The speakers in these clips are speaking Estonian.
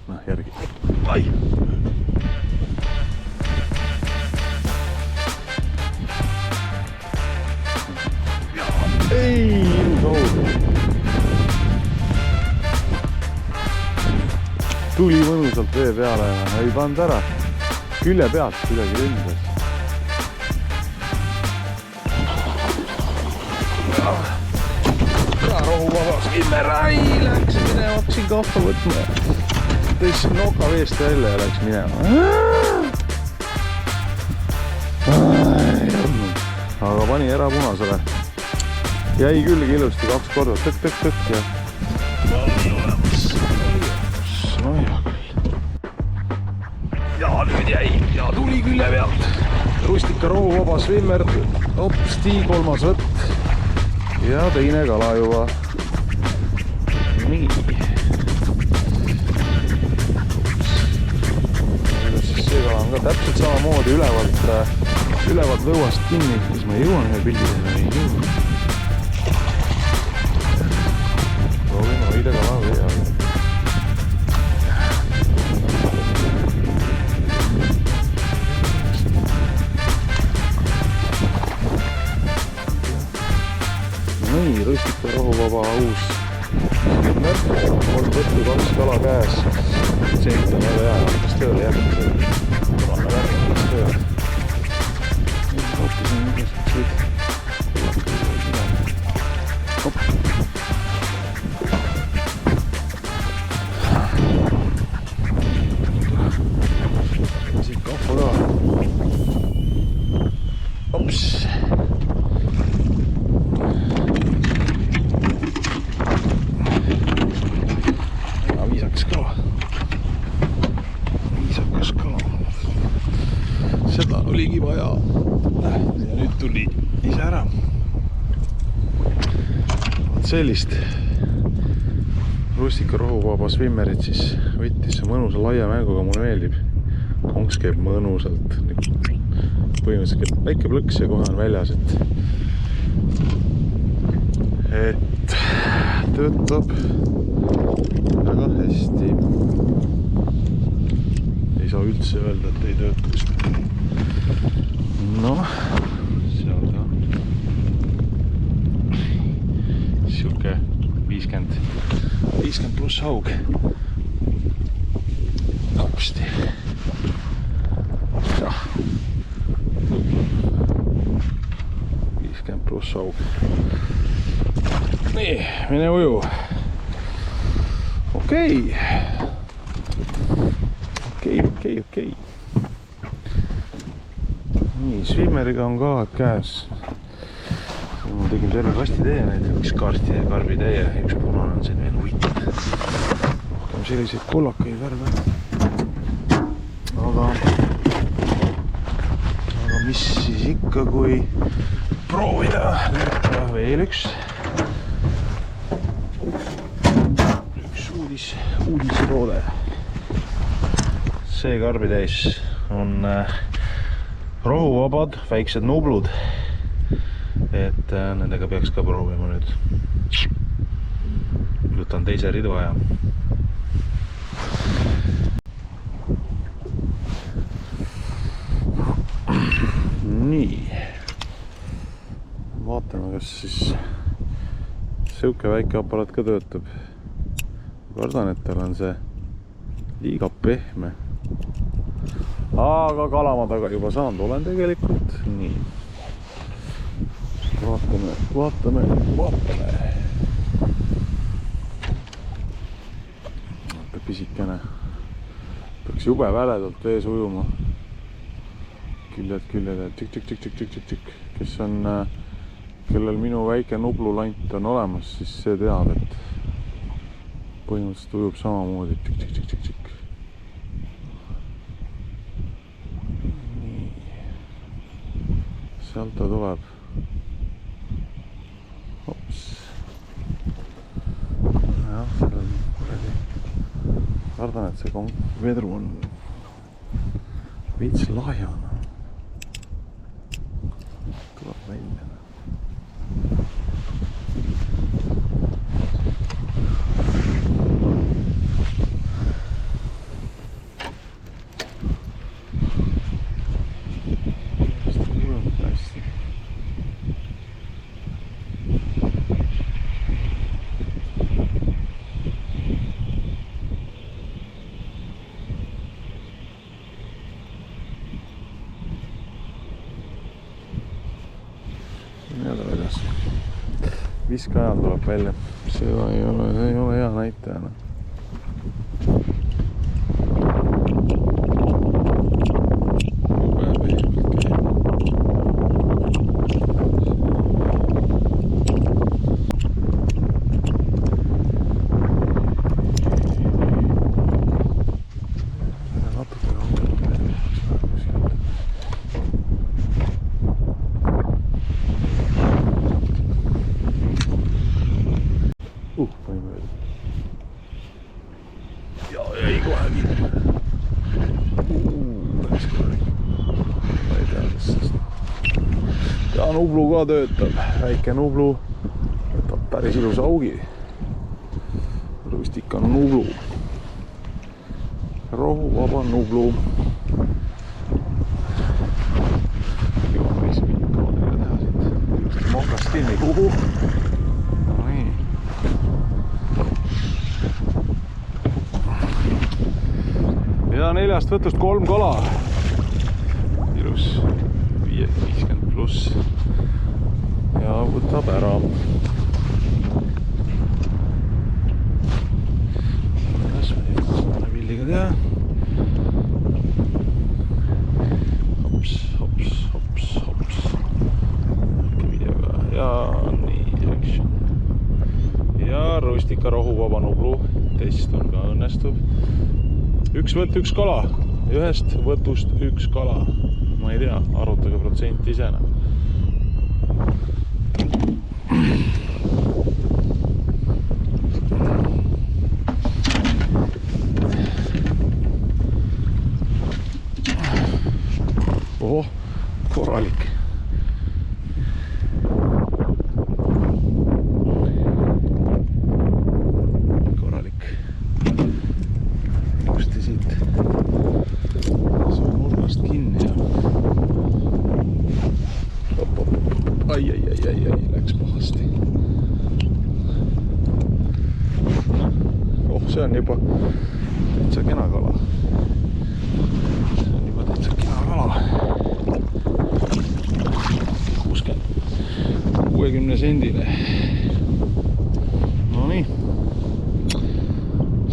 noh järgi. Ai! Ei, tuli mõnusalt vee peale ja ei pannud ära. Külje pealt kuidagi ründas. Ja rohuvabas Vimmerai läks minema, hakkasin kahva võtma. Tõssin noka veest välja ja läks minema. Aga pani ära punasele. Jäi küll ilusti 2 korda tõk ja oli olemas. No hea küll. Ja nüüd jäi ja tuli külje pealt. Rustika rohuvabas Vimmer. Hopsti, 3. võtt. Ja teine kala juba. Nii. See kala on ka täpselt samamoodi ülevalt lõuast kinni. Siis ma jõuan ühe pildile. Ei jõuan. Proovime hoida kala vee all. Nii, Rustika rohuvaba uus Vimmer. 3 võttu, 2 kala käes. See on väga hea, hakkas tööle järgmisel. Korrale värgi hakkas tööle. Hoopis on igasugused. Hopp. Siit kahva ka. Hops. Viisakas kala. Seda oligi vaja. Ja nüüd tuli ise ära. Sellist Rustika rohuvabas Vimmerit siis võttis mõnusa laia mänguga, mulle meeldib. Konks käib mõnusalt. Põhimõtteliselt väike plõks ja kohe on väljas, et töötab väga hästi. Ei saa üldse öelda, et ei töötaks. Noh, seal ka siuke 50 pluss haug. Hopsti. Ja. 50 pluss haug. Nii, mine uju. Okei. Nii, Swimmeriga on ka käes. Ma tegin terve kasti teie neid, üks karbi teie, üks punane on siin veel huvitav. Rohkem selliseid kullakaid värve. Aga mis siis ikka, kui proovida lüüta veel üks uudisroode. See karbitäis on rohuvabad väiksed nublud, et nendega peaks ka proovima nüüd. Võtan teise ridu aja. Nii, vaatame, kas siis siuke väike aparaat ka töötab. Kardan, et tal on see liiga pehme. Aga kala ma taga juba saanud olen tegelikult. Nii. Vaatame. Vaata pisikene. Peaks jube väledalt vees ujuma. Küljed. Tükk. Kes on, kellel minu väike nublulant on olemas, siis see teab, et põhimõtteliselt ujub samamoodi. Tükk. Nii. Sealt ta tuleb. Hops. Jah, seal on kuradi. Kardan, et see vedru on veits lahjana. Tuleb välja. viskajal tuleb välja. Seda ei ole hea näitajana. Pani mööda. Ja jäi kohe kinni. Päris korralik. Ma ei tea, kas sest. Ja Nublu ka töötab. Väike Nublu võtab päris ilus augi. Rustik on Nublu. Rohuvaba Nublu. Juba võis vinkoonile teha siit. Ilusti mokast kinni kuhu. Ja 4 võtust 3 kala. Ilus 50 pluss. Ja võtab ära. Kas me pilliga teha? Hops. Videoga. Ja nii, action. Ja Rustika rohuvaba Nublu. Test on ka õnnestub. Üks võtt, 1 kala. Ühest võtust 1 kala. Ma ei tea, arvutage protsenti isena. Oho, korralik. Ai, läks pahasti. Oh, see on juba täitsa kena kala. See on juba täitsa kena kala. 60 sendile. No nii.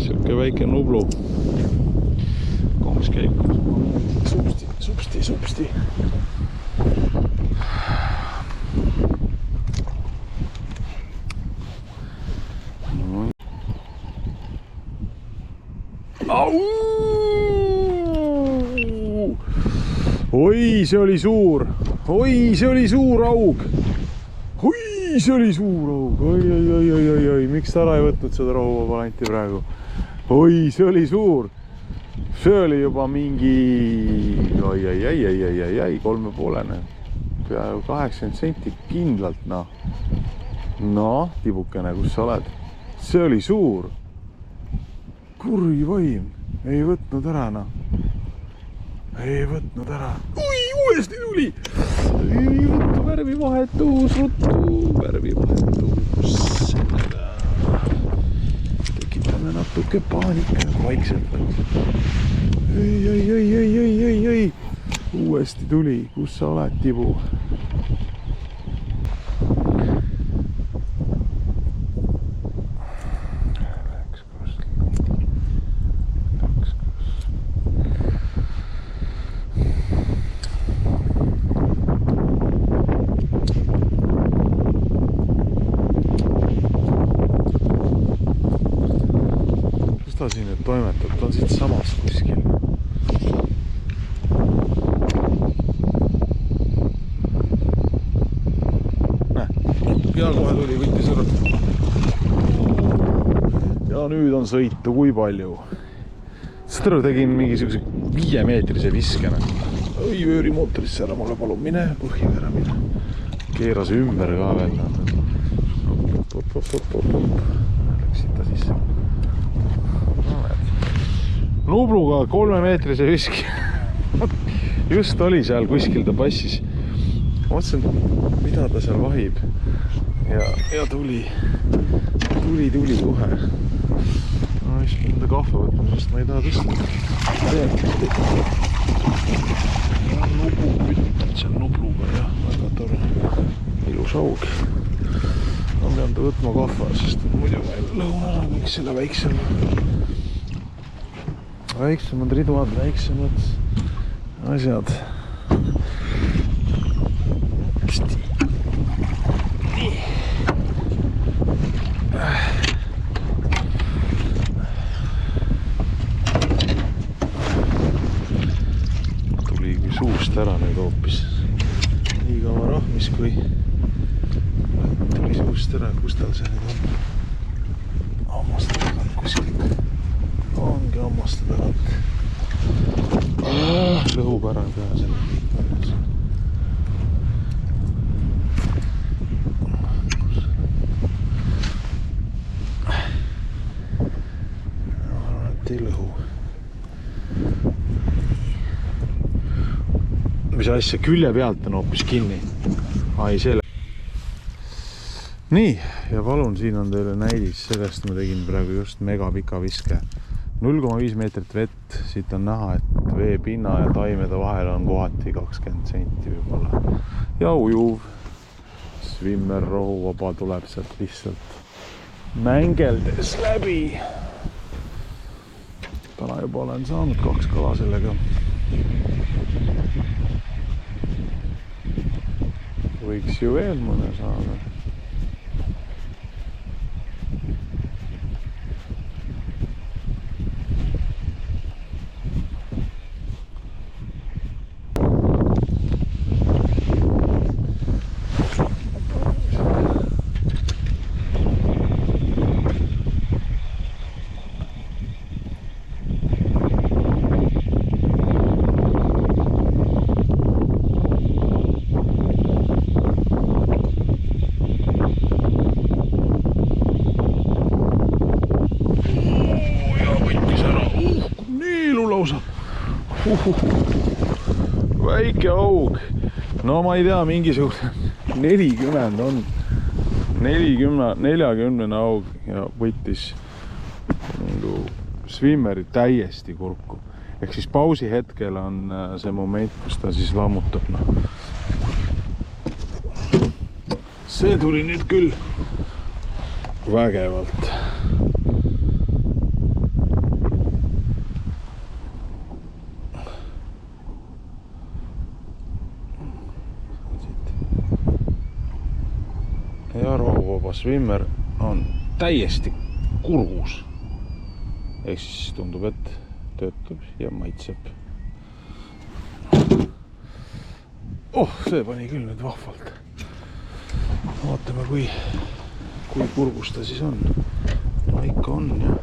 Siuke väike Nublu. Koomis käib. Supsti. Oi, see oli suur. Oi, see oli suur aug. Oi, see oli suur aug. Oi. Miks Tara ei võtnud seda rohuvaba Anti praegu? Oi, see oli suur. See oli juba mingi... Oi, 3,5. Peaaegu 80 senti kindlalt, noh. No, tibukene, kus sa oled? See oli suur. Kurvi vaim. Ei võtnud ära, noh. Ei võtnud ära. Ui, uuesti tuli. Ei võttu värvivahetus, värvivahetus. Tekitame natuke paanika vaikselt. Ei. Uuesti tuli. Kus sa oled, Tibu? Ta siin nüüd toimetab, ta on siit samast kuskil. Näe, ja kohe tuli, võttis ära. Ja nüüd on sõitu, kui palju. Seda tegin mingisuguse 5-meetrise viskena. Oi, vööri mootorisse ära, mulle palun mine, põhjaga ära mine. Keeras ümber ka veel. Läksid ta sisse. Nubluga 3-meetrise viski. Just oli seal kuskil, ta passis. Mõtlesin, mida ta seal vahib. Ja tuli kohe. No, mis mõnda kahve võtma, sest ma ei taha tõsta. Nublu, see on Nubluga, jah, väga tore. Ilus aug. ma pean ta võtma kohva, sest muidu ma lõhun ära kõik selle väiksemad riduad, väiksemad asjad. Tuligi suust ära nüüd hoopis. Nii kaua rahmis, kui tuli suust ära, kus tal see nüüd on? Hammaste tagant kuskilt. Ongi hammaste tagant. Lõhub ära pea selle kõik väljas. Ei lõhu. Mis asja, külje pealt on hoopis kinni. Ai, selle. Nii, ja palun, siin on teile näidis. Sellest ma tegin praegu just mega pika viske. 0,5 meetrit vett. Siit on näha, et veepinna ja taimede vahel on kohati 20 senti võibolla. Ja ujuv. Swimmer rohuvaba tuleb sealt lihtsalt mängeldes läbi. Täna juba olen saanud 2 kala sellega. Võiks ju veel mõne saada. Väike aug. No ma ei tea, mingisugune 40 on. 40 aug ja võttis swimmeri täiesti kurku. Ehk siis pausi hetkel on see moment, kus ta siis lammutab. No. See tuli nüüd küll vägevalt. Ja rohuvaba swimmer on täiesti kurgus. Ehk siis tundub, et töötab ja maitseb. Oh, see pani küll nüüd vahvalt. Vaatame, kui kurgus ta siis on. No ikka on ja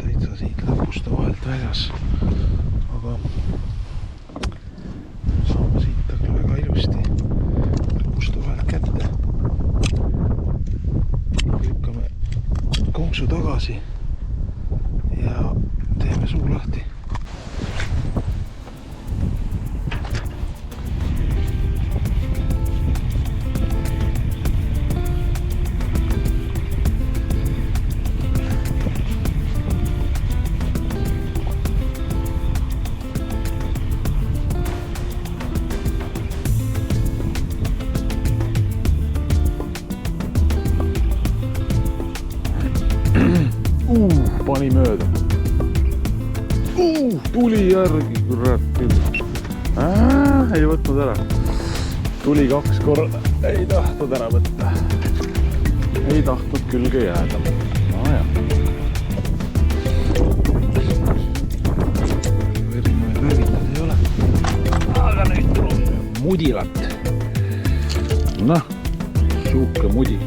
täitsa siit lõpusta vahelt väljas. Aga saame siit aga väga ilusti lõpusta vahelt kätte. Lükkame konksu tagasi ja teeme suu lahti. Pani mööda. Tuli järgi, kurat. Ei võtnud ära. Tuli 2 korda. Ei tahtnud ära võtta. Ei tahtnud külge jääda. No ja. Erinevaid värvitud ei ole. Aga nüüd tuleb mudilat. Noh, suuke mudil.